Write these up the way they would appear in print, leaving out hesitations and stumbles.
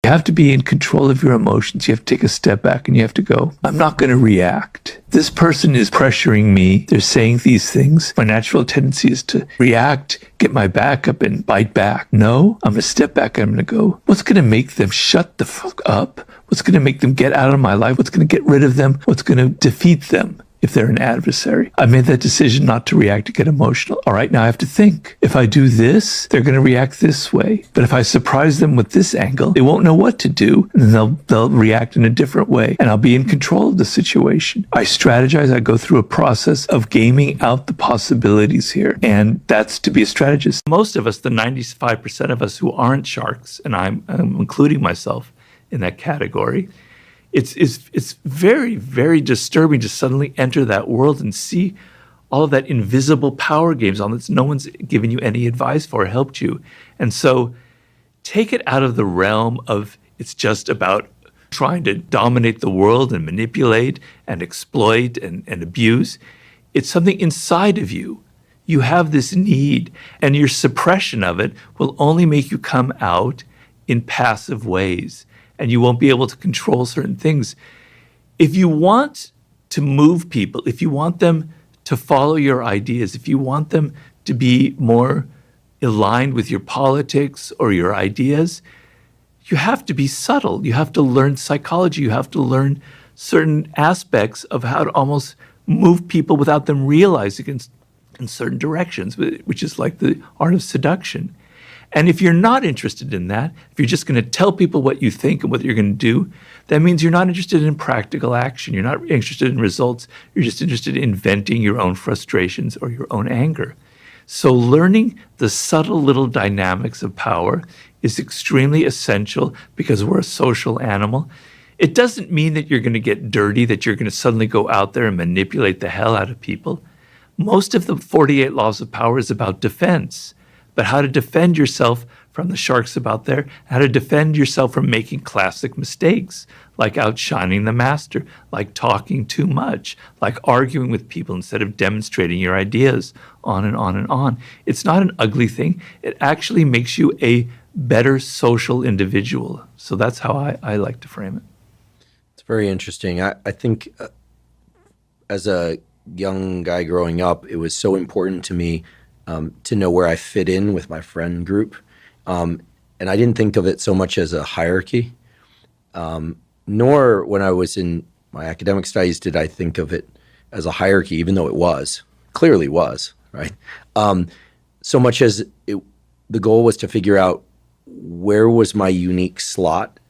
You have to be in control of your emotions. You have to take a step back and you have to go, I'm not going to react. This person is pressuring me. They're saying these things. My natural tendency is to react, get my back up and bite back. No, I'm going to step back and I'm going to go, what's going to make them shut the fuck up? What's going to make them get out of my life? What's going to get rid of them? What's going to defeat them? If they're an adversary, I made that decision not to react, to get emotional. All right, now I have to think. If I do this, they're going to react this way. But if I surprise them with this angle, they won't know what to do, and then they'll react in a different way, and I'll be in control of the situation. I strategize. I go through a process of gaming out the possibilities here, and that's to be a strategist. Most of us, the 95% of us who aren't sharks, and I'm including myself in that category, it's very, very disturbing to suddenly enter that world and see all of that invisible power games on that no one's given you any advice for or helped you. And so take it out of the realm of it's just about trying to dominate the world and manipulate and exploit and abuse. It's something inside of you. You have this need, and your suppression of it will only make you come out in passive ways. And you won't be able to control certain things. If you want to move people, if you want them to follow your ideas, if you want them to be more aligned with your politics or your ideas, you have to be subtle. You have to learn psychology. You have to learn certain aspects of how to almost move people without them realizing in certain directions, which is like the art of seduction. And if you're not interested in that, if you're just going to tell people what you think and what you're going to do, that means you're not interested in practical action. You're not interested in results. You're just interested in venting your own frustrations or your own anger. So learning the subtle little dynamics of power is extremely essential because we're a social animal. It doesn't mean that you're going to get dirty, that you're going to suddenly go out there and manipulate the hell out of people. Most of the 48 laws of power is about defense. But how to defend yourself from the sharks out there, how to defend yourself from making classic mistakes, like outshining the master, like talking too much, like arguing with people instead of demonstrating your ideas, on and on and on. It's not an ugly thing. It actually makes you a better social individual. So that's how I like to frame it. It's very interesting. I think as a young guy growing up, it was so important to me to know where I fit in with my friend group. And I didn't think of it so much as a hierarchy, nor when I was in my academic studies did I think of it as a hierarchy, even though it clearly was, right? So much as the goal was to figure out where was my unique slot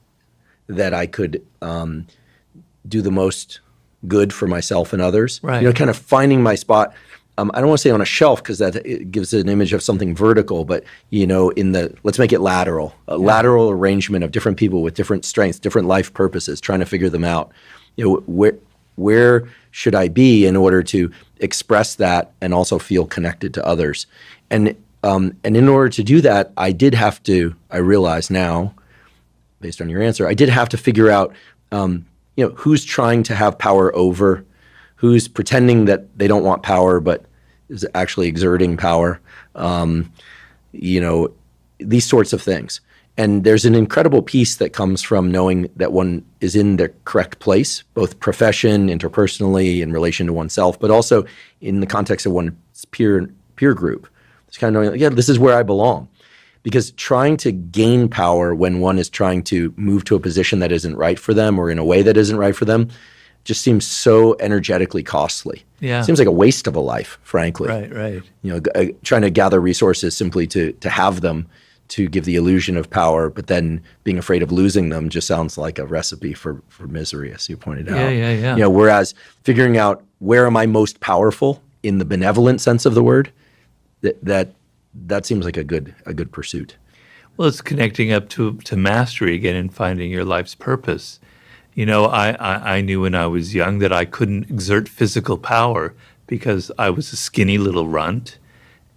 that I could do the most good for myself and others. Right. You know, kind of finding my spot. I don't want to say on a shelf because it gives an image of something vertical, but you know, let's make it lateral, lateral arrangement of different people with different strengths, different life purposes, trying to figure them out. You know, where should I be in order to express that and also feel connected to others? And in order to do that, I realize now, based on your answer, I did have to figure out, who's trying to have power over, who's pretending that they don't want power, but is actually exerting power, these sorts of things. And there's an incredible peace that comes from knowing that one is in the correct place, both profession, interpersonally, in relation to oneself, but also in the context of one's peer group. It's kind of knowing, this is where I belong. Because trying to gain power when one is trying to move to a position that isn't right for them or in a way that isn't right for them just seems so energetically costly. Yeah. Seems like a waste of a life, frankly. Right. Trying to gather resources simply to have them, to give the illusion of power, but then being afraid of losing them just sounds like a recipe for misery, as you pointed out. Yeah. Whereas figuring out where am I most powerful in the benevolent sense of the word, that seems like a good pursuit. Well, it's connecting up to mastery again and finding your life's purpose. I knew when I was young that I couldn't exert physical power because I was a skinny little runt,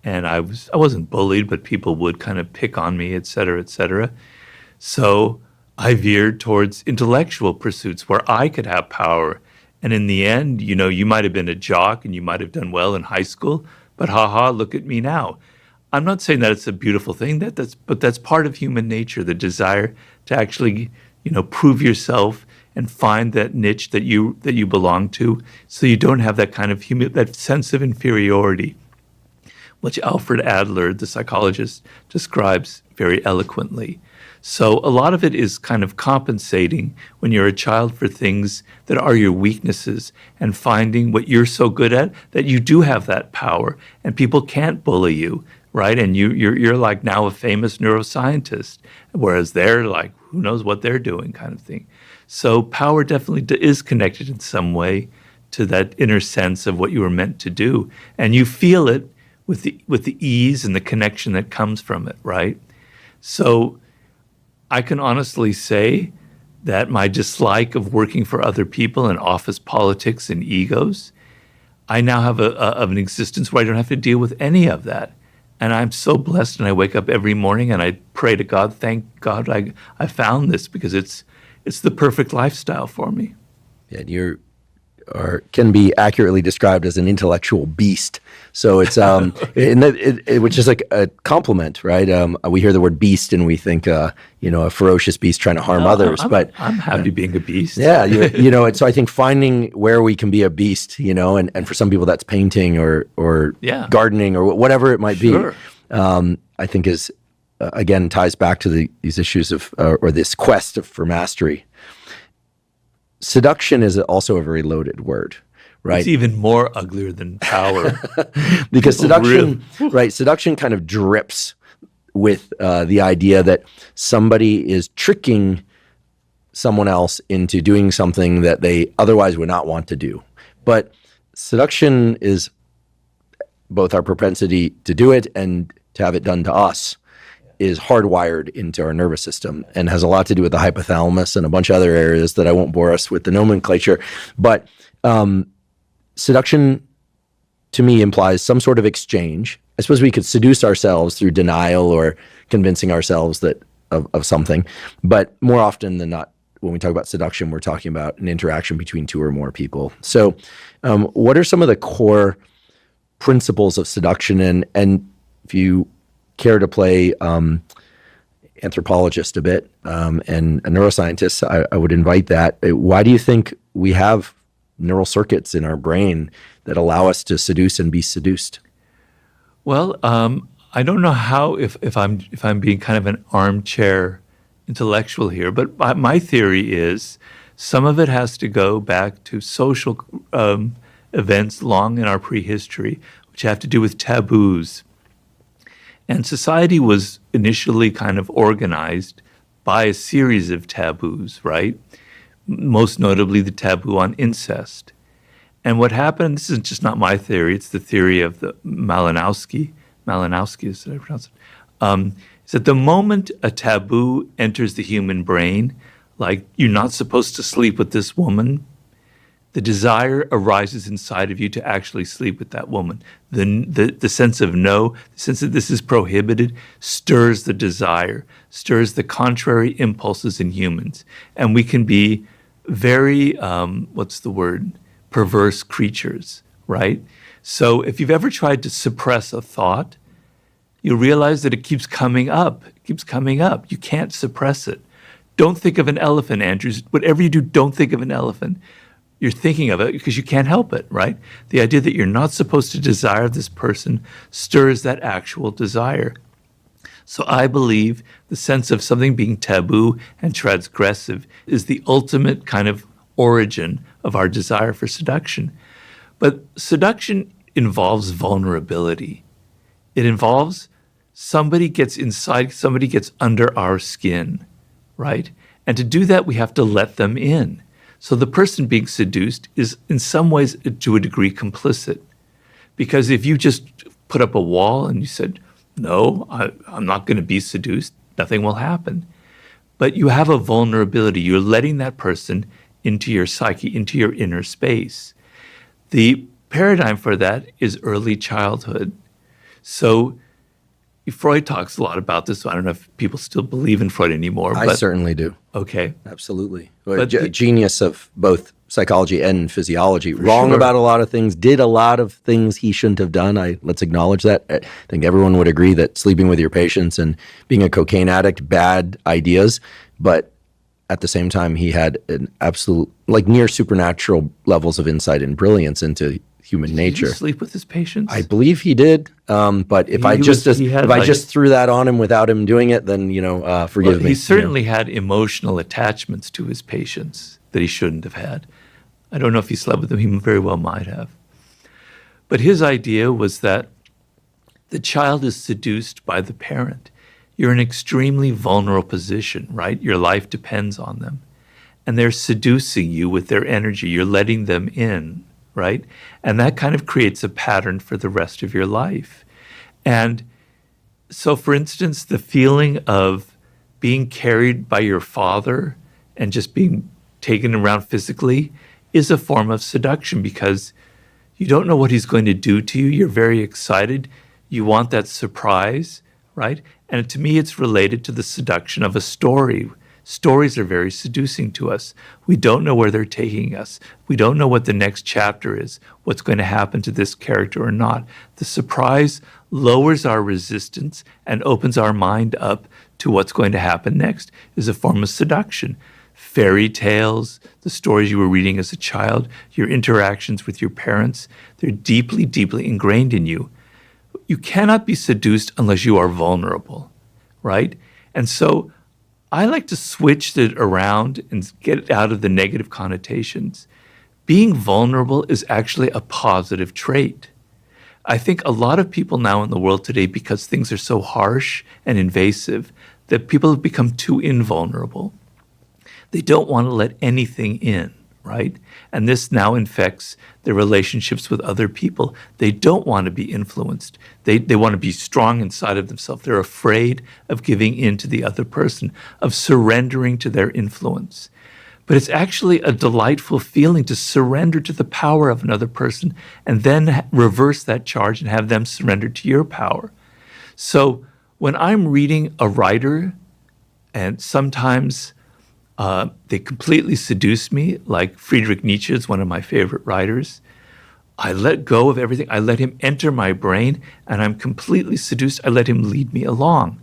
and I wasn't bullied, but people would kind of pick on me, et cetera, et cetera. So I veered towards intellectual pursuits where I could have power. And in the end, you might have been a jock and you might have done well in high school, but look at me now. I'm not saying that it's a beautiful thing, but that's part of human nature, the desire to actually, prove yourself and find that niche that you belong to, so you don't have that kind of that sense of inferiority, which Alfred Adler, the psychologist, describes very eloquently. So a lot of it is kind of compensating when you're a child for things that are your weaknesses and finding what you're so good at that you do have that power and people can't bully you, right? And you're like now a famous neuroscientist, whereas they're like, who knows what they're doing kind of thing. So power definitely is connected in some way to that inner sense of what you were meant to do. And you feel it with the ease and the connection that comes from it, right? So I can honestly say that my dislike of working for other people and office politics and egos, I now have an existence where I don't have to deal with any of that. And I'm so blessed, and I wake up every morning and I pray to God, thank God I found this, because it's the perfect lifestyle for me. And can be accurately described as an intellectual beast. So it's which is like a compliment, right? We hear the word beast and we think a ferocious beast trying to harm others. But I'm happy being a beast. Yeah, and so I think finding where we can be a beast, and for some people that's painting or gardening or whatever it might be. I think is again ties back to these issues of or this quest for mastery. Seduction is also a very loaded word, right? It's even more uglier than power. Because seduction kind of drips with the idea that somebody is tricking someone else into doing something that they otherwise would not want to do. But seduction is both our propensity to do it and to have it done to us is hardwired into our nervous system and has a lot to do with the hypothalamus and a bunch of other areas that I won't bore us with the nomenclature. But seduction, to me, implies some sort of exchange. I suppose we could seduce ourselves through denial or convincing ourselves that of something. But more often than not, when we talk about seduction, we're talking about an interaction between two or more people. So what are some of the core principles of seduction? And if you care to play anthropologist a bit and a neuroscientist, I would invite that. Why do you think we have neural circuits in our brain that allow us to seduce and be seduced? Well, I don't know how if I'm being kind of an armchair intellectual here, but my theory is some of it has to go back to social events long in our prehistory, which have to do with taboos. And society was initially kind of organized by a series of taboos, right? Most notably the taboo on incest. And what happened, this is just not my theory, it's the theory of the Malinowski is that I pronounce it, is that the moment a taboo enters the human brain, like you're not supposed to sleep with this woman, the desire arises inside of you to actually sleep with that woman. The sense of no, the sense that this is prohibited, stirs the desire, stirs the contrary impulses in humans. And we can be very, perverse creatures, right? So if you've ever tried to suppress a thought, you'll realize that it keeps coming up. You can't suppress it. Don't think of an elephant, Andrews. Whatever you do, don't think of an elephant. You're thinking of it because you can't help it, right? The idea that you're not supposed to desire this person stirs that actual desire. So I believe the sense of something being taboo and transgressive is the ultimate kind of origin of our desire for seduction. But seduction involves vulnerability. It involves somebody gets inside, somebody gets under our skin, right? And to do that, we have to let them in. So the person being seduced is in some ways to a degree complicit. Because if you just put up a wall and you said, no, I'm not going to be seduced, nothing will happen. But you have a vulnerability. You're letting that person into your psyche, into your inner space. The paradigm for that is early childhood. So Freud talks a lot about this. So I don't know if people still believe in Freud anymore. I certainly do. Okay. Absolutely. But genius of both psychology and physiology. Wrong sure. about a lot of things, did a lot of things he shouldn't have done. Let's acknowledge that. I think everyone would agree that sleeping with your patients and being a cocaine addict, bad ideas. But at the same time, he had an absolute, like near supernatural levels of insight and brilliance into human nature. Did he sleep with his patients? I believe he did. But if I just threw that on him without him doing it, then, forgive me. He certainly had emotional attachments to his patients that he shouldn't have had. I don't know if he slept with them. He very well might have. But his idea was that the child is seduced by the parent. You're in an extremely vulnerable position, right? Your life depends on them. And they're seducing you with their energy. You're letting them in, right? And that kind of creates a pattern for the rest of your life. And so, for instance, the feeling of being carried by your father and just being taken around physically is a form of seduction because you don't know what he's going to do to you. You're very excited. You want that surprise, right? And to me, it's related to the seduction of a story. Stories are very seducing to us. We don't know where they're taking us. We don't know what the next chapter is, what's going to happen to this character or not. The surprise lowers our resistance and opens our mind up to what's going to happen next is a form of seduction. Fairy tales, the stories you were reading as a child, your interactions with your parents, they're deeply, deeply ingrained in you. You cannot be seduced unless you are vulnerable, right? And so I like to switch it around and get it out of the negative connotations. Being vulnerable is actually a positive trait. I think a lot of people now in the world today, because things are so harsh and invasive, that people have become too invulnerable. They don't want to let anything in, right? And this now infects their relationships with other people. They don't want to be influenced. They want to be strong inside of themselves. They're afraid of giving in to the other person, of surrendering to their influence. But it's actually a delightful feeling to surrender to the power of another person and then reverse that charge and have them surrender to your power. So when I'm reading a writer, and sometimes they completely seduce me, like Friedrich Nietzsche is one of my favorite writers. I let go of everything. I let him enter my brain, and I'm completely seduced. I let him lead me along.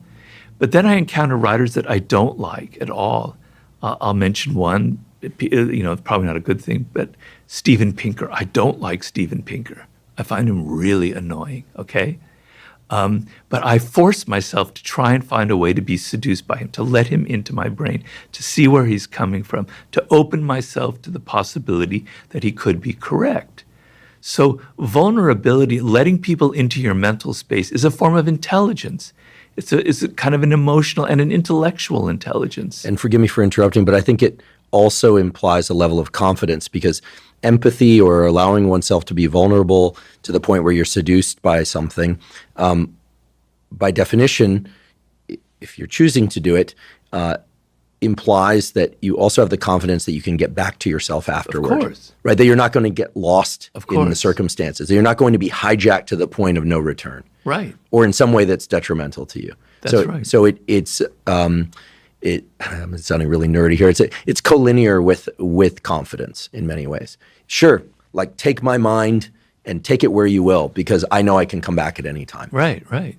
But then I encounter writers that I don't like at all. I'll mention one, it's probably not a good thing, but Steven Pinker. I don't like Steven Pinker. I find him really annoying, okay? But I force myself to try and find a way to be seduced by him, to let him into my brain, to see where he's coming from, to open myself to the possibility that he could be correct. So vulnerability, letting people into your mental space, is a form of intelligence. It's a kind of an emotional and an intellectual intelligence. And forgive me for interrupting, but I think it also implies a level of confidence because empathy or allowing oneself to be vulnerable to the point where you're seduced by something, by definition, if you're choosing to do it, implies that you also have the confidence that you can get back to yourself afterward. Of course. Right? That you're not going to get lost Of in the course. circumstances. That you're not going to be hijacked to the point of no return. Right. Or in some way that's detrimental to you. That's right. So it's I'm sounding really nerdy here. It's collinear with confidence in many ways. Sure, like take my mind and take it where you will because I know I can come back at any time. Right, right.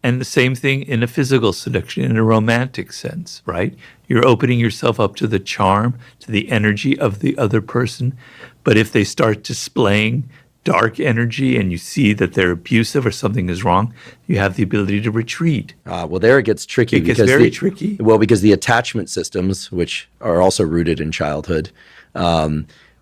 And the same thing in a physical seduction, in a romantic sense, right? You're opening yourself up to the charm, to the energy of the other person. But if they start displaying dark energy and you see that they're abusive or something is wrong, you have the ability to retreat. Well, there it gets tricky. It gets very tricky. Well, because the attachment systems, which are also rooted in childhood,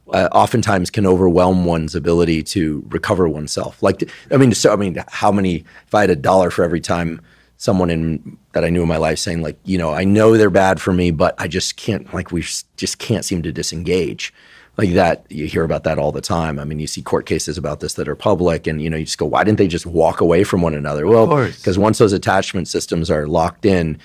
oftentimes can overwhelm one's ability to recover oneself. How many? If I had $1 for every time someone that I knew in my life saying, like, I know they're bad for me, but I just can't. Like, we just can't seem to disengage. Like that, you hear about that all the time. I mean, you see court cases about this that are public, and you just go, why didn't they just walk away from one another? Well, because once those attachment systems are locked in,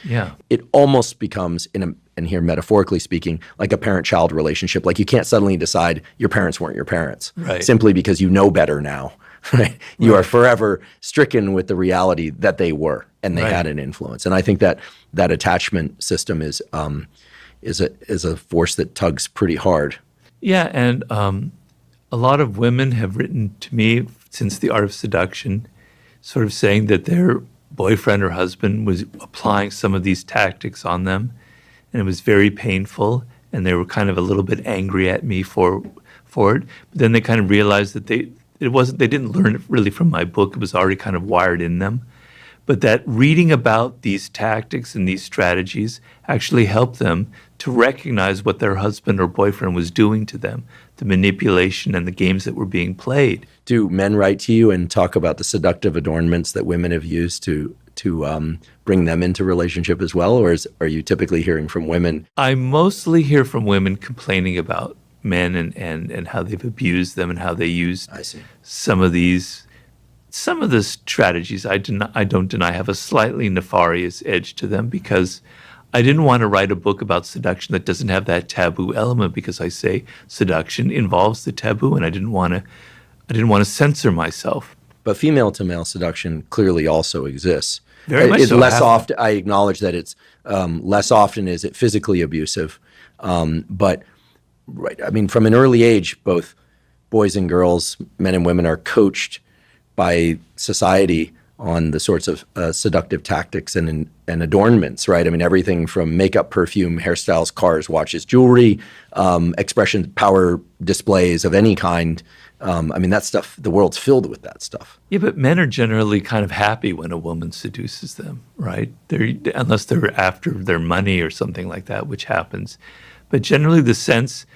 it almost becomes and here metaphorically speaking, like a parent-child relationship. Like you can't suddenly decide your parents weren't your parents, right, simply because you know better now. Right? You are forever stricken with the reality that they were and they had an influence. And I think that attachment system is a force that tugs pretty hard. Yeah, and a lot of women have written to me since The Art of Seduction, sort of saying that their boyfriend or husband was applying some of these tactics on them, and it was very painful, and they were kind of a little bit angry at me for it. But then they kind of realized that they didn't learn it really from my book. It was already kind of wired in them. But that reading about these tactics and these strategies actually helped them to recognize what their husband or boyfriend was doing to them, the manipulation and the games that were being played. Do men write to you and talk about the seductive adornments that women have used to bring them into relationship as well, or are you typically hearing from women? I mostly hear from women complaining about men and how they've abused them and how they used some of the strategies. I don't deny have a slightly nefarious edge to them, because I didn't want to write a book about seduction that doesn't have that taboo element, because I say seduction involves the taboo, and I didn't want to censor myself. But female to male seduction clearly also exists. Very much It's so. less often. I acknowledge that it's less often is it physically abusive, but right. I mean, from an early age, both boys and girls, men and women, are coached by society on the sorts of seductive tactics and adornments, right? I mean, everything from makeup, perfume, hairstyles, cars, watches, jewelry, expression, power displays of any kind. I mean, that stuff, the world's filled with that stuff. Yeah, but men are generally kind of happy when a woman seduces them, right? Unless they're after their money or something like that, which happens. But generally the sense,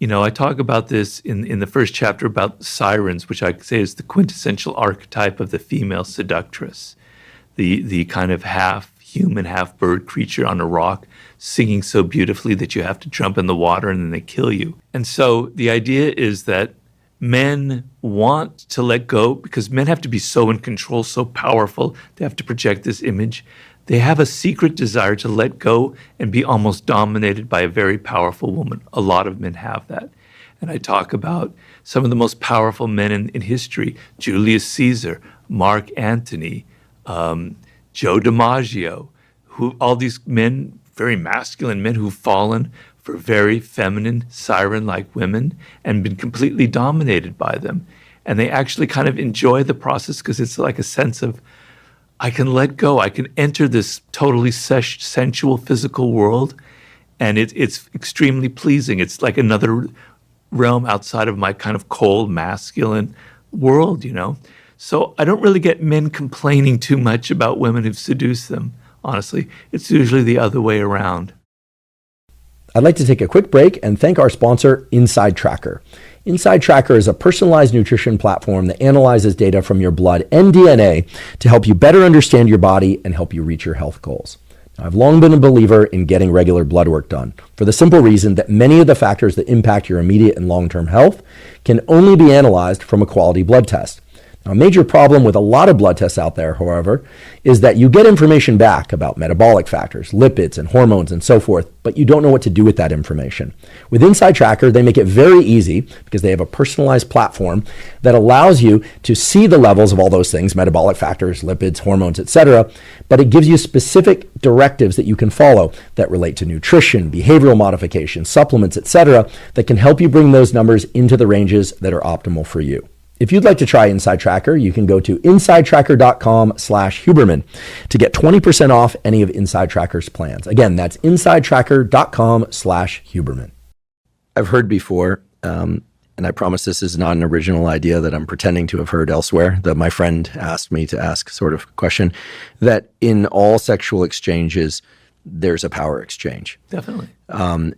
I talk about this in the first chapter about sirens, which I say is the quintessential archetype of the female seductress, the kind of half human, half bird creature on a rock singing so beautifully that you have to jump in the water and then they kill you. And so the idea is that men want to let go because men have to be so in control, so powerful. They have to project this image. They have a secret desire to let go and be almost dominated by a very powerful woman. A lot of men have that. And I talk about some of the most powerful men in history: Julius Caesar, Mark Antony, Joe DiMaggio, all these men, very masculine men who've fallen for very feminine, siren-like women and been completely dominated by them. And they actually kind of enjoy the process because it's like a sense of, I can let go. I can enter this totally sensual physical world, and it's extremely pleasing. It's like another realm outside of my kind of cold, masculine world, So I don't really get men complaining too much about women who've seduced them, honestly. It's usually the other way around. I'd like to take a quick break and thank our sponsor, Inside Tracker. Inside Tracker is a personalized nutrition platform that analyzes data from your blood and DNA to help you better understand your body and help you reach your health goals. Now, I've long been a believer in getting regular blood work done for the simple reason that many of the factors that impact your immediate and long-term health can only be analyzed from a quality blood test. Now, a major problem with a lot of blood tests out there, however, is that you get information back about metabolic factors, lipids, and hormones, and so forth, but you don't know what to do with that information. With Inside Tracker, they make it very easy because they have a personalized platform that allows you to see the levels of all those things, metabolic factors, lipids, hormones, etc., but it gives you specific directives that you can follow that relate to nutrition, behavioral modification, supplements, etc., that can help you bring those numbers into the ranges that are optimal for you. If you'd like to try Inside Tracker, you can go to insidetracker.com/Huberman to get 20% off any of Inside Tracker's plans. Again, that's insidetracker.com/Huberman. I've heard before, and I promise this is not an original idea that I'm pretending to have heard elsewhere, that my friend asked me to ask sort of question, that in all sexual exchanges, there's a power exchange. Definitely.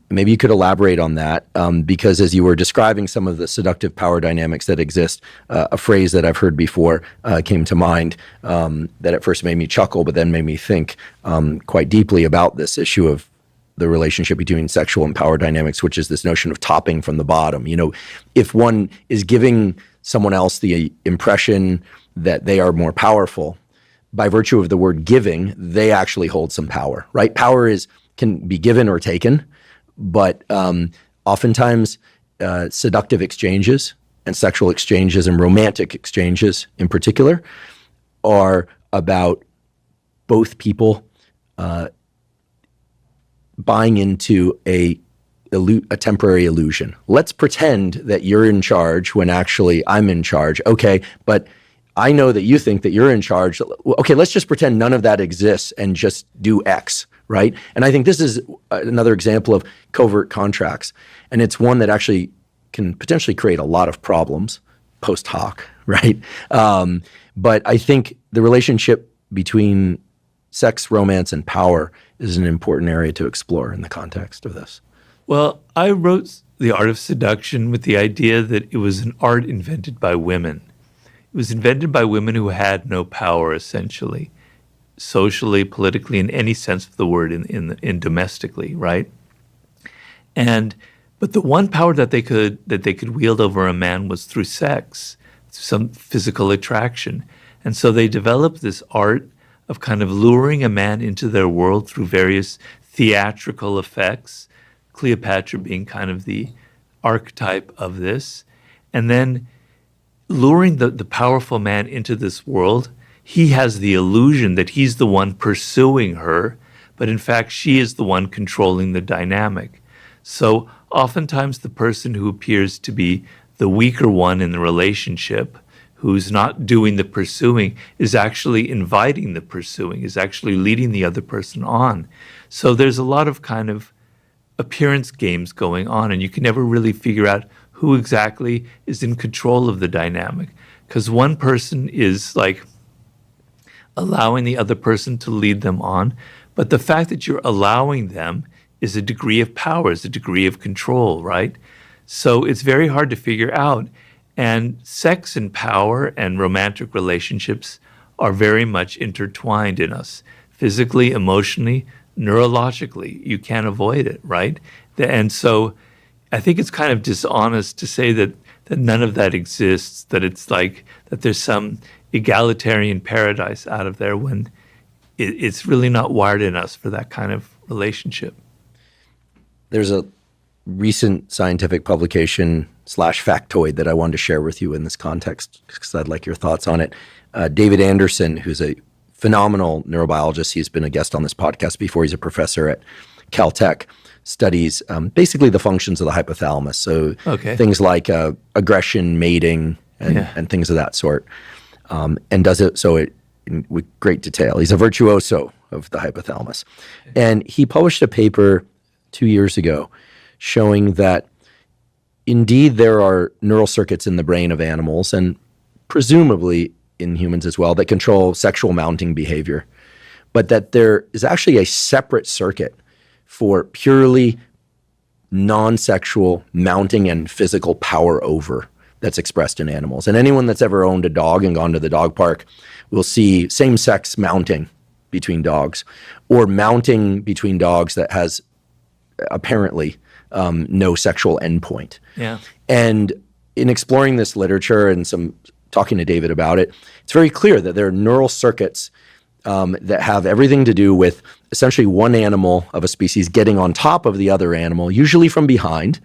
Maybe you could elaborate on that, because as you were describing some of the seductive power dynamics that exist, a phrase that I've heard before came to mind that at first made me chuckle, but then made me think quite deeply about this issue of the relationship between sexual and power dynamics, which is this notion of topping from the bottom. If one is giving someone else the impression that they are more powerful, by virtue of the word giving, they actually hold some power, right? Power can be given or taken, but oftentimes seductive exchanges and sexual exchanges and romantic exchanges in particular are about both people buying into a a temporary illusion. Let's pretend that you're in charge when actually I'm in charge. Okay, but I know that you think that you're in charge. Okay, let's just pretend none of that exists and just do X, right? And I think this is another example of covert contracts. And it's one that actually can potentially create a lot of problems post hoc, right? But I think the relationship between sex, romance, and power is an important area to explore in the context of this. Well, I wrote The Art of Seduction with the idea that it was an art invented by women. It was invented by women who had no power, essentially, socially, politically, in any sense of the word, in domestically, right? But the one power that they could wield over a man was through sex, some physical attraction. And so they developed this art of kind of luring a man into their world through various theatrical effects, Cleopatra being kind of the archetype of this, and then luring the powerful man into this world. He has the illusion that he's the one pursuing her, but in fact, she is the one controlling the dynamic. So oftentimes the person who appears to be the weaker one in the relationship, who's not doing the pursuing, is actually inviting the pursuing, is actually leading the other person on. So there's a lot of kind of appearance games going on, and you can never really figure out who exactly is in control of the dynamic. Because one person is like allowing the other person to lead them on, but the fact that you're allowing them is a degree of power, is a degree of control, right? So it's very hard to figure out. And sex and power and romantic relationships are very much intertwined in us, physically, emotionally, neurologically. You can't avoid it, right? And so I think it's kind of dishonest to say that none of that exists, that it's like that there's some egalitarian paradise out of there when it's really not wired in us for that kind of relationship. There's a recent scientific publication / factoid that I wanted to share with you in this context because I'd like your thoughts on it. David Anderson, who's a phenomenal neurobiologist, he's been a guest on this podcast before. He's a professor at Caltech, studies basically the functions of the hypothalamus. So things like aggression, mating, and things of that sort, and does it with great detail. He's a virtuoso of the hypothalamus. And he published a paper 2 years ago showing that indeed there are neural circuits in the brain of animals and presumably in humans as well that control sexual mounting behavior, but that there is actually a separate circuit for purely non-sexual mounting and physical power over that's expressed in animals. And anyone that's ever owned a dog and gone to the dog park will see same-sex mounting between dogs or mounting between dogs that has apparently no sexual endpoint. Yeah. And in exploring this literature and some talking to David about it, it's very clear that there are neural circuits that have everything to do with essentially one animal of a species getting on top of the other animal, usually from behind,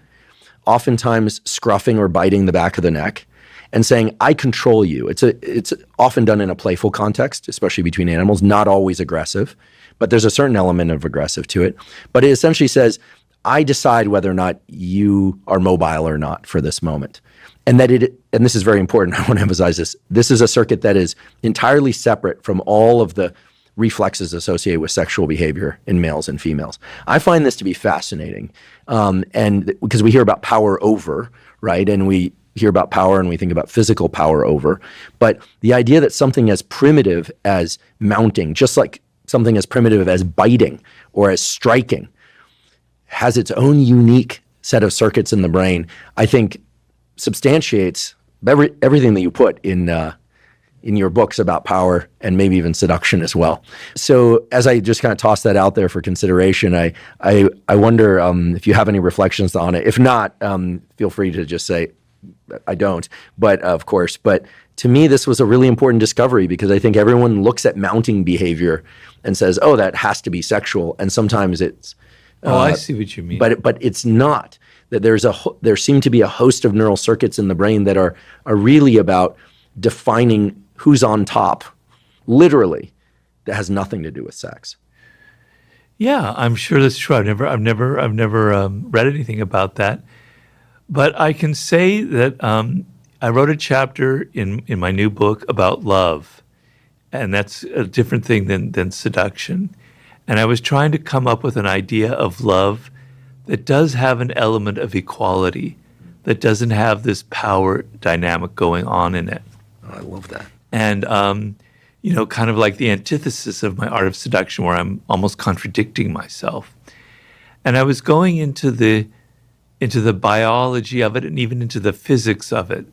oftentimes scruffing or biting the back of the neck, and saying, I control you. It's often done in a playful context, especially between animals, not always aggressive, but there's a certain element of aggressive to it. But it essentially says, I decide whether or not you are mobile or not for this moment. And and this is very important, I want to emphasize this is a circuit that is entirely separate from all of the reflexes associated with sexual behavior in males and females. I find this to be fascinating. And because we hear about power over, right? And we hear about power and we think about physical power over. But the idea that something as primitive as mounting, just like something as primitive as biting or as striking, has its own unique set of circuits in the brain, I think substantiates everything that you put in your books about power and maybe even seduction as well. So as I just kind of toss that out there for consideration, I wonder if you have any reflections on it. If not, feel free to just say, I don't, but of course. But to me, this was a really important discovery because I think everyone looks at mounting behavior and says, oh, that has to be sexual. And sometimes it's... I see what you mean. But it's not. That there seem to be a host of neural circuits in the brain that are really about defining who's on top, literally, that has nothing to do with sex. Yeah, I'm sure that's true. I've never read anything about that, but I can say that I wrote a chapter in my new book about love, and that's a different thing than seduction. And I was trying to come up with an idea of love that does have an element of equality, that doesn't have this power dynamic going on in it. Oh, I love that. And, kind of like the antithesis of my art of seduction, where I'm almost contradicting myself. And I was going into the biology of it and even into the physics of it.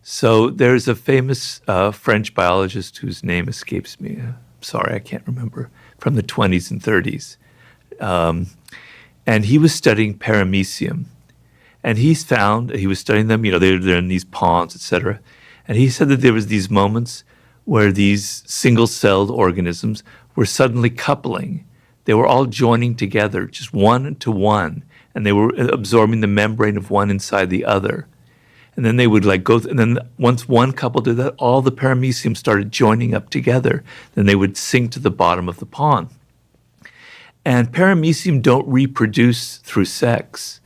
So there's a famous French biologist whose name escapes me. Sorry, I can't remember, from the 20s and 30s. And he was studying paramecium. And he was studying them, they're in these ponds, etc. And he said that there was these moments where these single-celled organisms were suddenly coupling. They were all joining together, just one to one, and they were absorbing the membrane of one inside the other. And then they would and then once one couple did that, all the paramecium started joining up together. Then they would sink to the bottom of the pond. And paramecium don't reproduce through sex.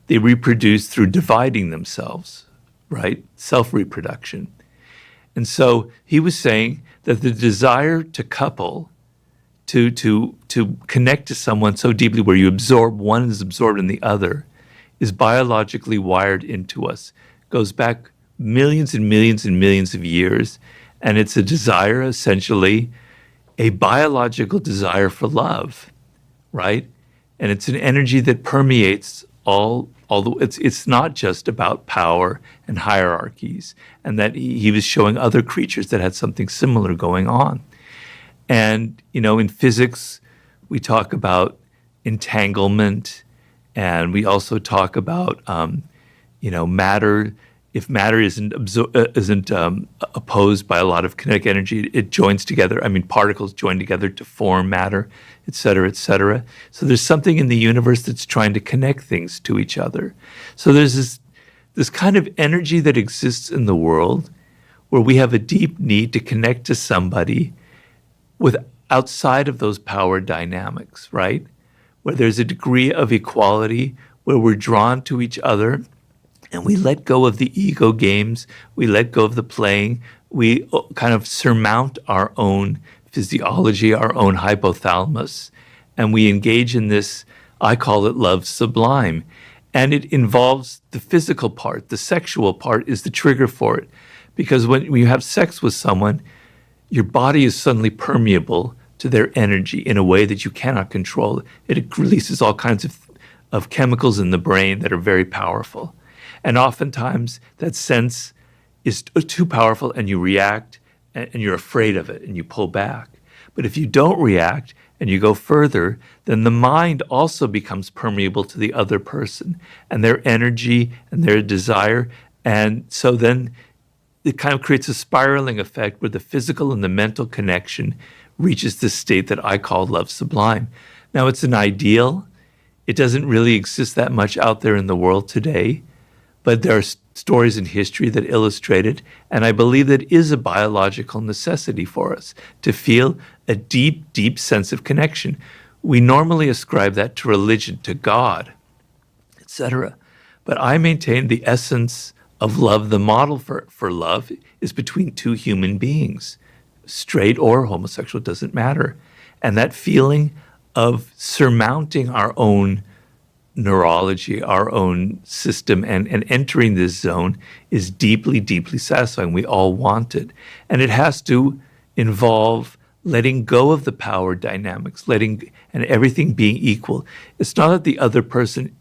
They reproduce through dividing themselves, right? Self-reproduction. And so he was saying that the desire to couple, to connect to someone so deeply where one is absorbed in the other, is biologically wired into us. It goes back millions and millions and millions of years, and it's a desire, essentially, a biological desire for love, right? And it's an energy that permeates although it's not just about power and hierarchies, and that he was showing other creatures that had something similar going on. And, in physics, we talk about entanglement, and we also talk about, matter. If matter isn't opposed by a lot of kinetic energy, it joins together. Particles join together to form matter, et cetera, et cetera. So there's something in the universe that's trying to connect things to each other. So there's this kind of energy that exists in the world where we have a deep need to connect to somebody outside of those power dynamics, right? Where there's a degree of equality, where we're drawn to each other, and we let go of the ego games, we let go of the playing, we kind of surmount our own physiology, our own hypothalamus, and we engage in this, I call it love sublime. And it involves the physical part. The sexual part is the trigger for it. Because when you have sex with someone, your body is suddenly permeable to their energy in a way that you cannot control. It releases all kinds of chemicals in the brain that are very powerful. And oftentimes that sense is too powerful and you react and you're afraid of it and you pull back. But if you don't react and you go further, then the mind also becomes permeable to the other person and their energy and their desire. And so then it kind of creates a spiraling effect where the physical and the mental connection reaches this state that I call love sublime. Now, it's an ideal. It doesn't really exist that much out there in the world today, but there are stories in history that illustrate it, and I believe that is a biological necessity for us to feel a deep, deep sense of connection. We normally ascribe that to religion, to God, etc. But I maintain the essence of love, the model for love, is between two human beings, straight or homosexual, doesn't matter. And that feeling of surmounting our own neurology, our own system, and entering this zone is deeply, deeply satisfying. We all want it. And it has to involve letting go of the power dynamics, and everything being equal. It's not that the other person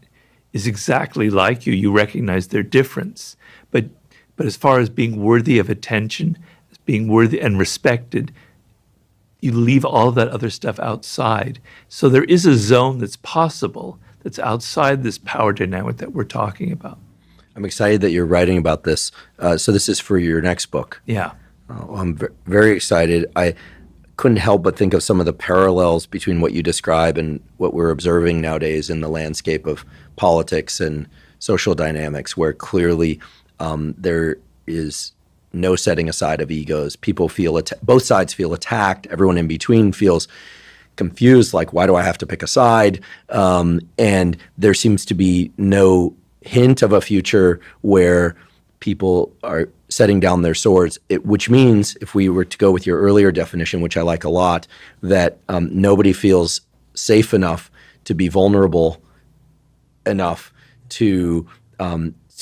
is exactly like you. You recognize their difference. But as far as being worthy of attention, as being worthy and respected, you leave all of that other stuff outside. So there is a zone that's possible that's outside this power dynamic that we're talking about. I'm excited that you're writing about this. So this is for your next book. Yeah. I'm very excited. I couldn't help but think of some of the parallels between what you describe and what we're observing nowadays in the landscape of politics and social dynamics, where clearly there is no setting aside of egos. People feel both sides feel attacked. Everyone in between feels confused, like, why do I have to pick a side? And there seems to be no hint of a future where people are setting down their swords, which means, if we were to go with your earlier definition, which I like a lot, that nobody feels safe enough to be vulnerable enough to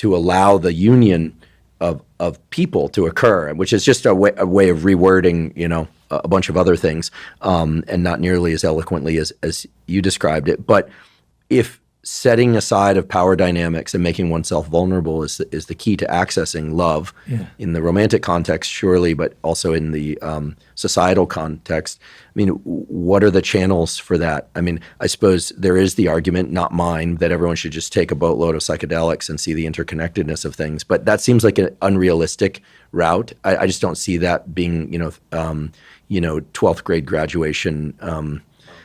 allow the union of people to occur, which is just a way of rewording, a bunch of other things, and not nearly as eloquently as you described it. But if setting aside of power dynamics and making oneself vulnerable is the key to accessing love in the romantic context, surely, but also in the societal context. I mean, what are the channels for that? I mean, I suppose there is the argument, not mine, that everyone should just take a boatload of psychedelics and see the interconnectedness of things. But that seems like an unrealistic route. I just don't see that being, 12th grade graduation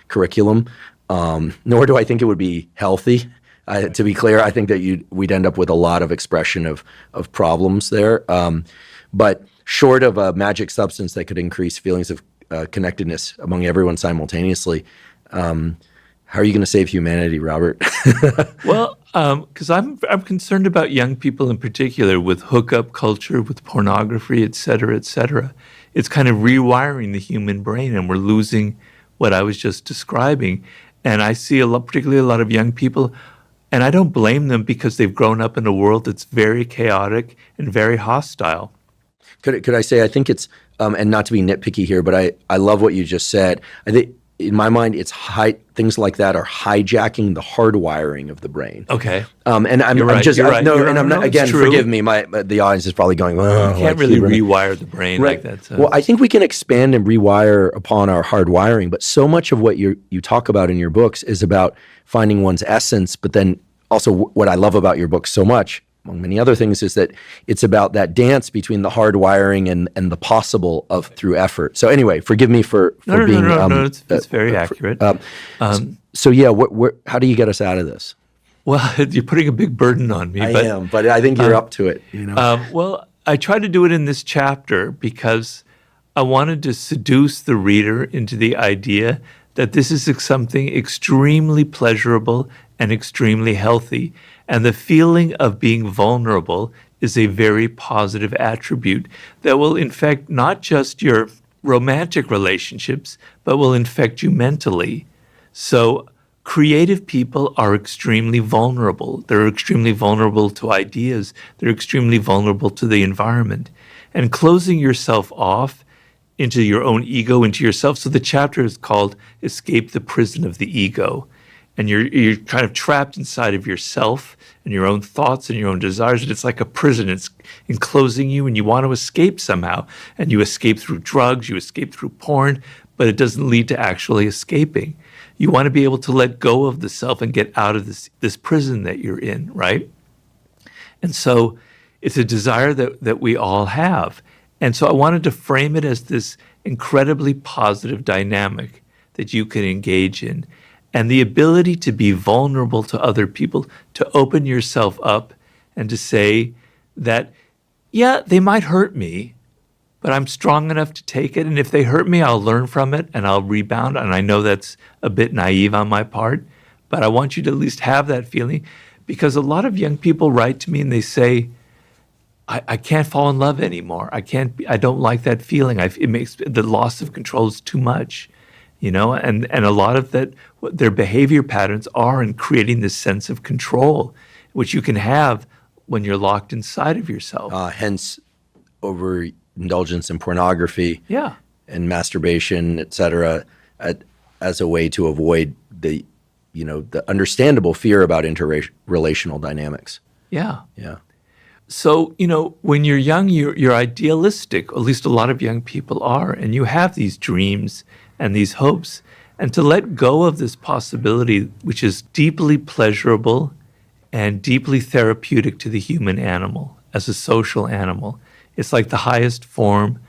curriculum. Nor do I think it would be healthy. To be clear, I think that we'd end up with a lot of expression of problems there. But short of a magic substance that could increase feelings of connectedness among everyone simultaneously, how are you going to save humanity, Robert? Well, because I'm concerned about young people in particular with hookup culture, with pornography, et cetera, et cetera. It's kind of rewiring the human brain, and we're losing what I was just describing. And I see particularly a lot of young people, and I don't blame them because they've grown up in a world that's very chaotic and very hostile. Could I say, I think it's, and not to be nitpicky here, but I love what you just said. I think, in my mind, things like that are hijacking the hardwiring of the brain. Okay. And I'm right, just, right. no, and I'm not, again, true. Forgive me, the audience is probably going, oh, You can't really rewire the brain right. like that. So. Well, I think we can expand and rewire upon our hardwiring, but so much of what you talk about in your books is about finding one's essence, but then also what I love about your books so much, among many other things, is that it's about that dance between the hardwiring and the possible of through effort. So anyway, forgive me for being... No, it's very accurate. So yeah, how do you get us out of this? Well, you're putting a big burden on me. I am, but I think you're up to it. Well, I try to do it in this chapter because I wanted to seduce the reader into the idea that this is something extremely pleasurable and extremely healthy. And the feeling of being vulnerable is a very positive attribute that will infect not just your romantic relationships, but will infect you mentally. So creative people are extremely vulnerable. They're extremely vulnerable to ideas. They're extremely vulnerable to the environment. And closing yourself off into your own ego, into yourself. So the chapter is called Escape the Prison of the Ego. And you're kind of trapped inside of yourself and your own thoughts and your own desires. And it's like a prison. It's enclosing you, and you want to escape somehow. And you escape through drugs, you escape through porn, but it doesn't lead to actually escaping. You want to be able to let go of the self and get out of this prison that you're in, right? And so it's a desire that we all have. And so I wanted to frame it as this incredibly positive dynamic that you can engage in. And the ability to be vulnerable to other people, to open yourself up and to say that, yeah, they might hurt me, but I'm strong enough to take it. And if they hurt me, I'll learn from it and I'll rebound. And I know that's a bit naive on my part, but I want you to at least have that feeling, because a lot of young people write to me and they say, I can't fall in love anymore. I don't like that feeling. It makes the loss of control is too much. And a lot of that, their behavior patterns are in creating this sense of control, which you can have when you're locked inside of yourself. Hence, overindulgence in pornography, yeah, and masturbation, et cetera, as a way to avoid the understandable fear about interrelational dynamics. Yeah. Yeah. So, when you're young, you're idealistic, at least a lot of young people are, and you have these dreams and these hopes. And to let go of this possibility, which is deeply pleasurable and deeply therapeutic to the human animal as a social animal, it's like the highest form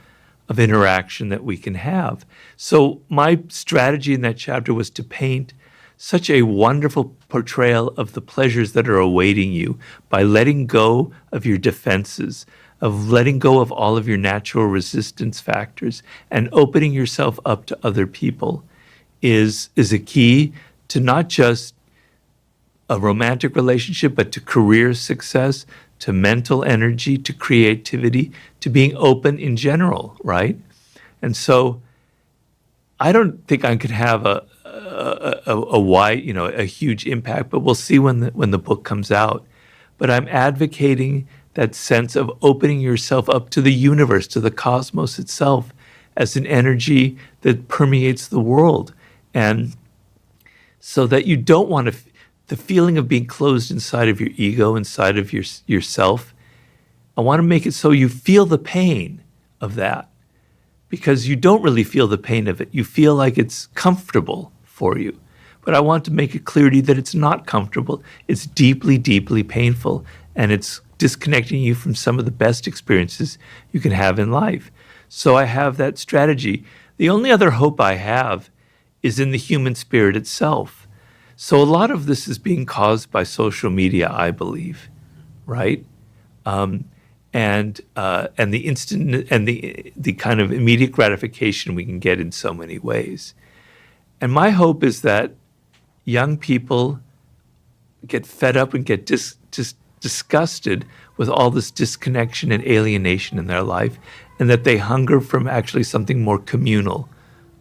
of interaction that we can have. So my strategy in that chapter was to paint such a wonderful portrayal of the pleasures that are awaiting you by letting go of your defenses, of letting go of all of your natural resistance factors and opening yourself up to other people is a key to not just a romantic relationship, but to career success, to mental energy, to creativity, to being open in general, right? And so I don't think I could have a wide, a huge impact, but we'll see when the book comes out. But I'm advocating that sense of opening yourself up to the universe, to the cosmos itself, as an energy that permeates the world. And so that you don't want to, the feeling of being closed inside of your ego, inside of yourself, I want to make it so you feel the pain of that, because you don't really feel the pain of it. You feel like it's comfortable for you. But I want to make it clear to you that it's not comfortable. It's deeply, deeply painful, and it's disconnecting you from some of the best experiences you can have in life. So I have that strategy. The only other hope I have is in the human spirit itself. So a lot of this is being caused by social media, I believe, right? And the instant and the kind of immediate gratification we can get in so many ways. And my hope is that young people get fed up and get just disgusted with all this disconnection and alienation in their life, and that they hunger from actually something more communal,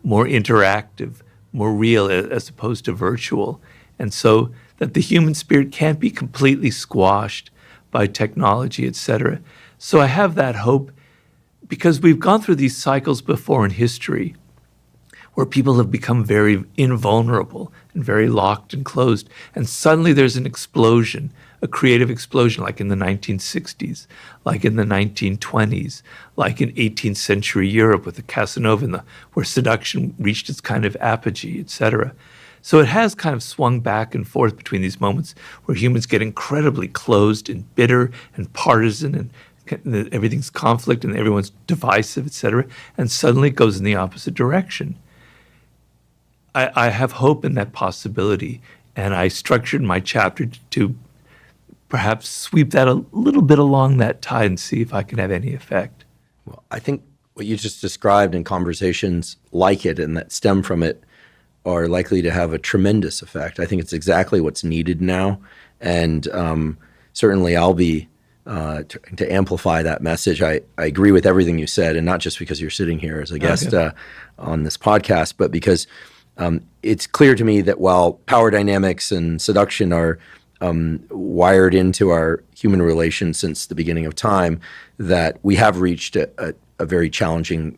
more interactive, more real, as opposed to virtual. And so that the human spirit can't be completely squashed by technology, etc. So I have that hope, because we've gone through these cycles before in history where people have become very invulnerable and very locked and closed. And suddenly there's an explosion, a creative explosion, like in the 1960s, like in the 1920s, like in 18th century Europe with the Casanova, where seduction reached its kind of apogee, etc. So it has kind of swung back and forth between these moments where humans get incredibly closed and bitter and partisan, and everything's conflict and everyone's divisive, etc., and suddenly it goes in the opposite direction. I have hope in that possibility, and I structured my chapter to perhaps sweep that a little bit along that tide and see if I can have any effect. Well, I think what you just described in conversations like it and that stem from it are likely to have a tremendous effect. I think it's exactly what's needed now, and certainly I'll be to amplify that message. I agree with everything you said, and not just because you're sitting here as a guest on this podcast, but because it's clear to me that while power dynamics and seduction are wired into our human relations since the beginning of time, that we have reached a very challenging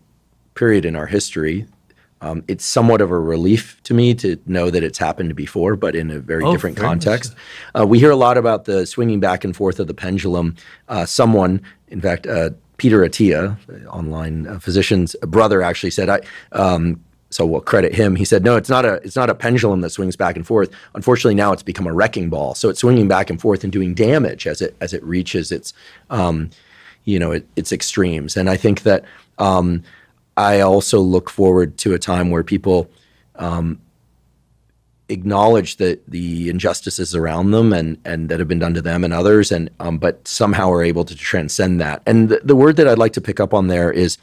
period in our history. It's somewhat of a relief to me to know that it's happened before, but in a very different context. We hear a lot about the swinging back and forth of the pendulum. Someone, in fact, Peter Attia, online physician's brother, actually said, so we'll credit him. He said, no, it's not a pendulum that swings back and forth. Unfortunately, now it's become a wrecking ball. So it's swinging back and forth and doing damage as it reaches its extremes. And I think that I also look forward to a time where people acknowledge the injustices around them and that have been done to them and others, and but somehow are able to transcend that. And the word that I'd like to pick up on there is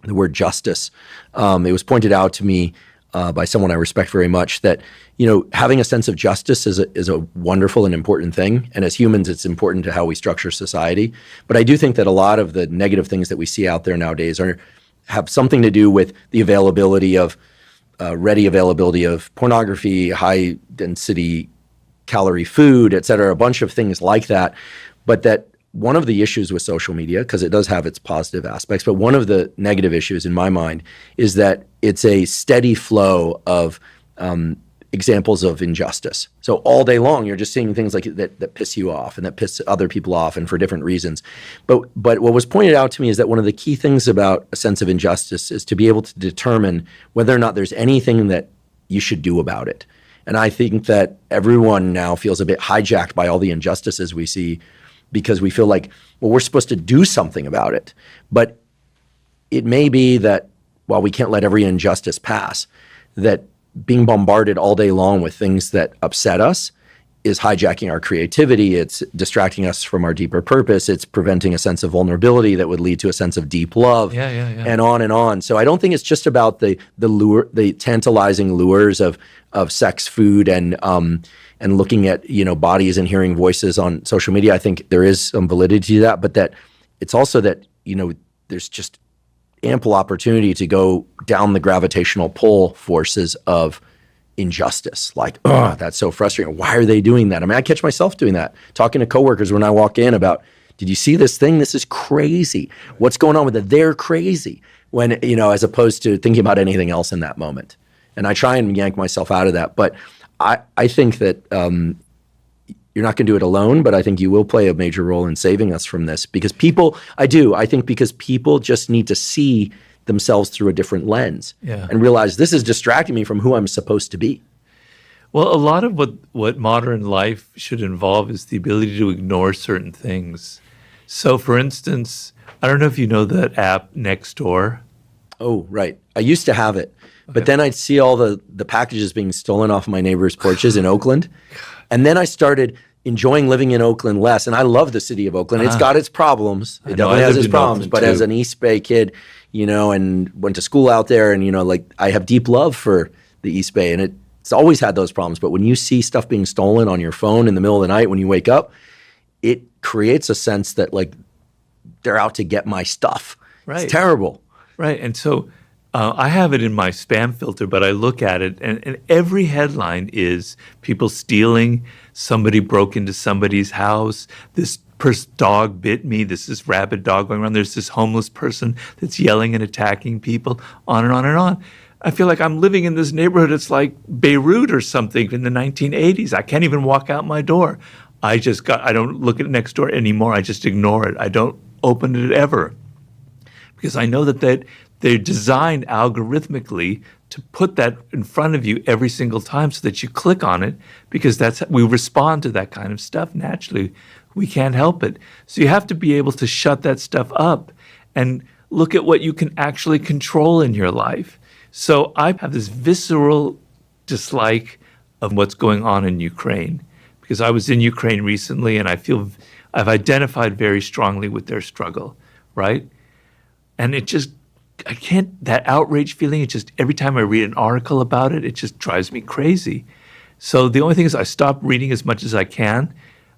the word justice. It was pointed out to me by someone I respect very much that having a sense of justice is a wonderful and important thing. And as humans, it's important to how we structure society. But I do think that a lot of the negative things that we see out there nowadays have something to do with the availability of ready availability of pornography, high density calorie food, et cetera, a bunch of things like that. But that one of the issues with social media, because it does have its positive aspects, but one of the negative issues in my mind is that it's a steady flow of examples of injustice. So all day long, you're just seeing things like that piss you off and that piss other people off, and for different reasons. But what was pointed out to me is that one of the key things about a sense of injustice is to be able to determine whether or not there's anything that you should do about it. And I think that everyone now feels a bit hijacked by all the injustices we see, because we feel like, well, we're supposed to do something about it. But it may be that while we can't let every injustice pass, that being bombarded all day long with things that upset us is hijacking our creativity. It's distracting us from our deeper purpose. It's preventing a sense of vulnerability that would lead to a sense of deep love, and on and on. So I don't think it's just about the tantalizing lures of sex, food, and looking at bodies and hearing voices on social media. I think there is some validity to that, but that it's also that there's just ample opportunity to go down the gravitational pull forces of injustice. Like, oh, that's so frustrating. Why are they doing that? I mean, I catch myself doing that, talking to coworkers when I walk in about, did you see this thing? This is crazy. What's going on with it? They're crazy. When, as opposed to thinking about anything else in that moment. And I try and yank myself out of that. But I think that you're not going to do it alone, but I think you will play a major role in saving us from this, because I think because people just need to see themselves through a different lens and realize this is distracting me from who I'm supposed to be. Well, a lot of what modern life should involve is the ability to ignore certain things. So, for instance, I don't know if you know that app Nextdoor. Oh, right. I used to have it, but then I'd see all the packages being stolen off my neighbors' porches in Oakland. And then I started enjoying living in Oakland less. And I love the city of Oakland. It's got its problems. It definitely has its problems. But as an East Bay kid, and went to school out there, and, I have deep love for the East Bay, and it's always had those problems. But when you see stuff being stolen on your phone in the middle of the night when you wake up, it creates a sense that, they're out to get my stuff. Right. It's terrible. Right. And so I have it in my spam filter, but I look at it, and every headline is people stealing, somebody broke into somebody's house, this dog bit me, this is rabid dog going around, there's this homeless person that's yelling and attacking people, on and on and on. I feel like I'm living in this neighborhood, it's like Beirut or something in the 1980s. I can't even walk out my door. I don't look at Nextdoor anymore. I just ignore it. I don't open it ever. Because I know that they're designed algorithmically to put that in front of you every single time so that you click on it, because we respond to that kind of stuff naturally. We can't help it. So you have to be able to shut that stuff up and look at what you can actually control in your life. So I have this visceral dislike of what's going on in Ukraine, because I was in Ukraine recently and I feel I've identified very strongly with their struggle, right? And that outrage feeling, every time I read an article about it, it just drives me crazy. So the only thing is I stop reading as much as I can.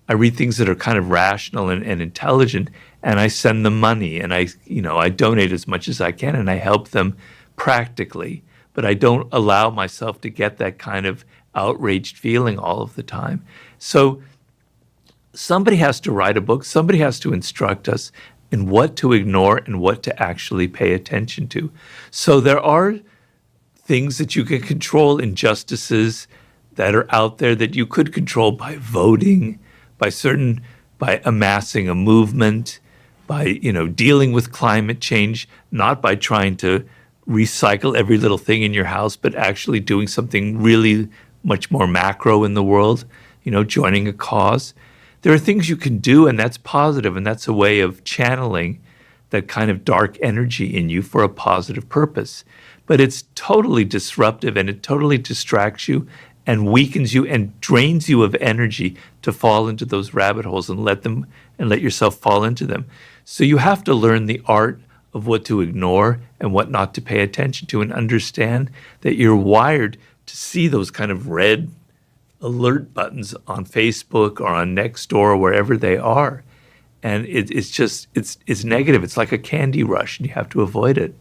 I read things that are kind of rational and intelligent, and I send them money, and I donate as much as I can, and I help them practically. But I don't allow myself to get that kind of outraged feeling all of the time. So somebody has to write a book. Somebody has to instruct us in what to ignore and what to actually pay attention to. So there are things that you can control, injustices that are out there that you could control by voting, by amassing a movement, by dealing with climate change, not by trying to recycle every little thing in your house, but actually doing something really much more macro in the world, joining a cause. There are things you can do, and that's positive, and that's a way of channeling that kind of dark energy in you for a positive purpose. But it's totally disruptive, and it totally distracts you and weakens you and drains you of energy to fall into those rabbit holes and let yourself fall into them. So you have to learn the art of what to ignore and what not to pay attention to, and understand that you're wired to see those kind of red alert buttons on Facebook or on Nextdoor or wherever they are. And it's negative. It's like a candy rush, and you have to avoid it.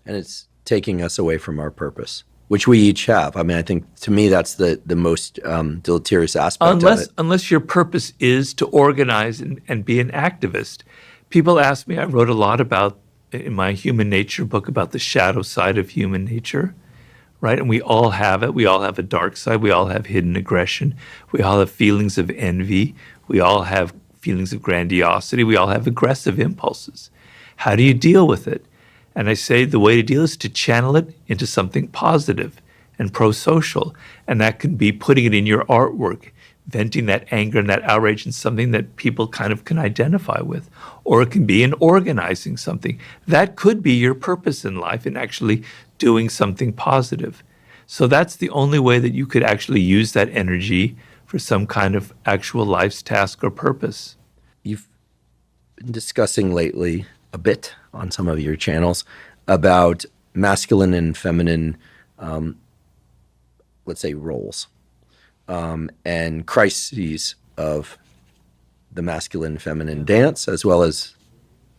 And it's taking us away from our purpose, which we each have. I mean, I think to me that's the most deleterious aspect of it. Unless your purpose is to organize and be an activist. People ask me, I wrote a lot about, in my human nature book, about the shadow side of human nature. Right? And we all have it. We all have a dark side. We all have hidden aggression. We all have feelings of envy. We all have feelings of grandiosity. We all have aggressive impulses. How do you deal with it? And I say the way to deal is to channel it into something positive and pro-social. And that can be putting it in your artwork, venting that anger and that outrage in something that people kind of can identify with. Or it can be in organizing something. That could be your purpose in life, in actually doing something positive. So that's the only way that you could actually use that energy for some kind of actual life's task or purpose. You've been discussing lately a bit on some of your channels about masculine and feminine, let's say, roles, and crises of the masculine-feminine dance, as well as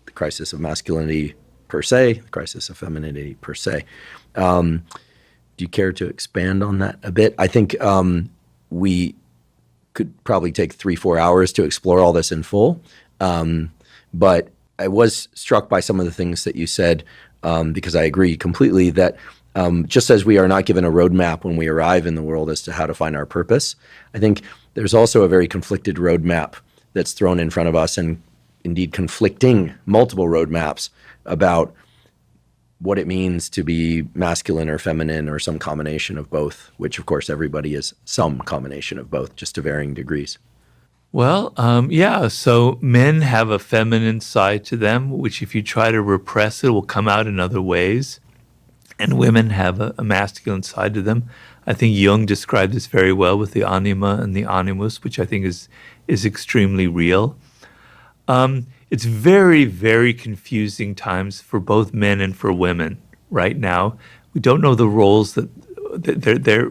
the crisis of masculinity per se, the crisis of femininity per se. Do you care to expand on that a bit? I think we could probably take 3-4 hours to explore all this in full. But I was struck by some of the things that you said, because I agree completely that just as we are not given a roadmap when we arrive in the world as to how to find our purpose, I think there's also a very conflicted roadmap that's thrown in front of us, and indeed conflicting multiple roadmaps about what it means to be masculine or feminine or some combination of both, which of course everybody is some combination of both, just to varying degrees. Well, yeah, so men have a feminine side to them, which if you try to repress it will come out in other ways. And women have a masculine side to them. I think Jung described this very well with the anima and the animus, which I think is extremely real. It's very, very confusing times for both men and for women right now. We don't know the roles that they're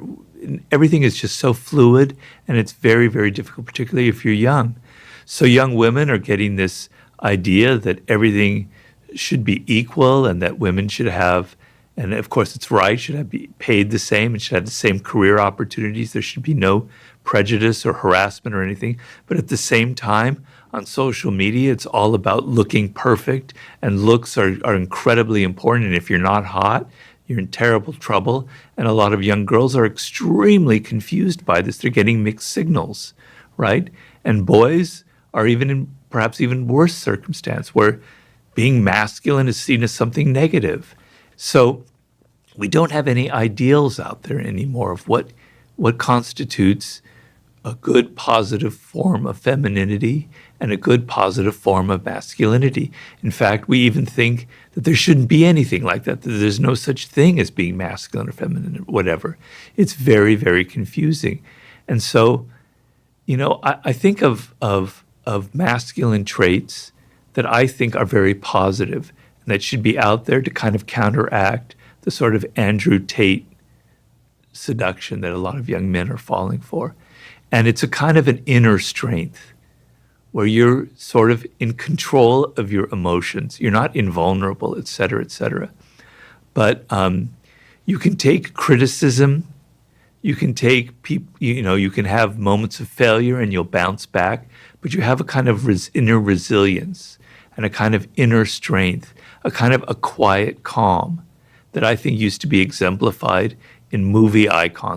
everything is just so fluid, and it's very, very difficult, particularly if you're young. So young women are getting this idea that everything should be equal and that women should have, and of course it's right, should be paid the same and should have the same career opportunities. There should be no prejudice or harassment or anything. But at the same time, on social media, it's all about looking perfect, and looks are incredibly important. And if you're not hot, you're in terrible trouble. And a lot of young girls are extremely confused by this. They're getting mixed signals, right? And boys are even in perhaps even worse circumstance where being masculine is seen as something negative. So we don't have any ideals out there anymore of what constitutes a good positive form of femininity and a good positive form of masculinity. In fact, we even think that there shouldn't be anything like that there's no such thing as being masculine or feminine or whatever. It's very, very confusing. And so, I think of masculine traits that I think are very positive and that should be out there to kind of counteract the sort of Andrew Tate seduction that a lot of young men are falling for. And it's a kind of an inner strength where you're sort of in control of your emotions. You're not invulnerable, et cetera, et cetera. But you can take criticism. You can take you can have moments of failure and you'll bounce back. But you have a kind of inner resilience and a kind of inner strength, a kind of a quiet calm that I think used to be exemplified in movie icons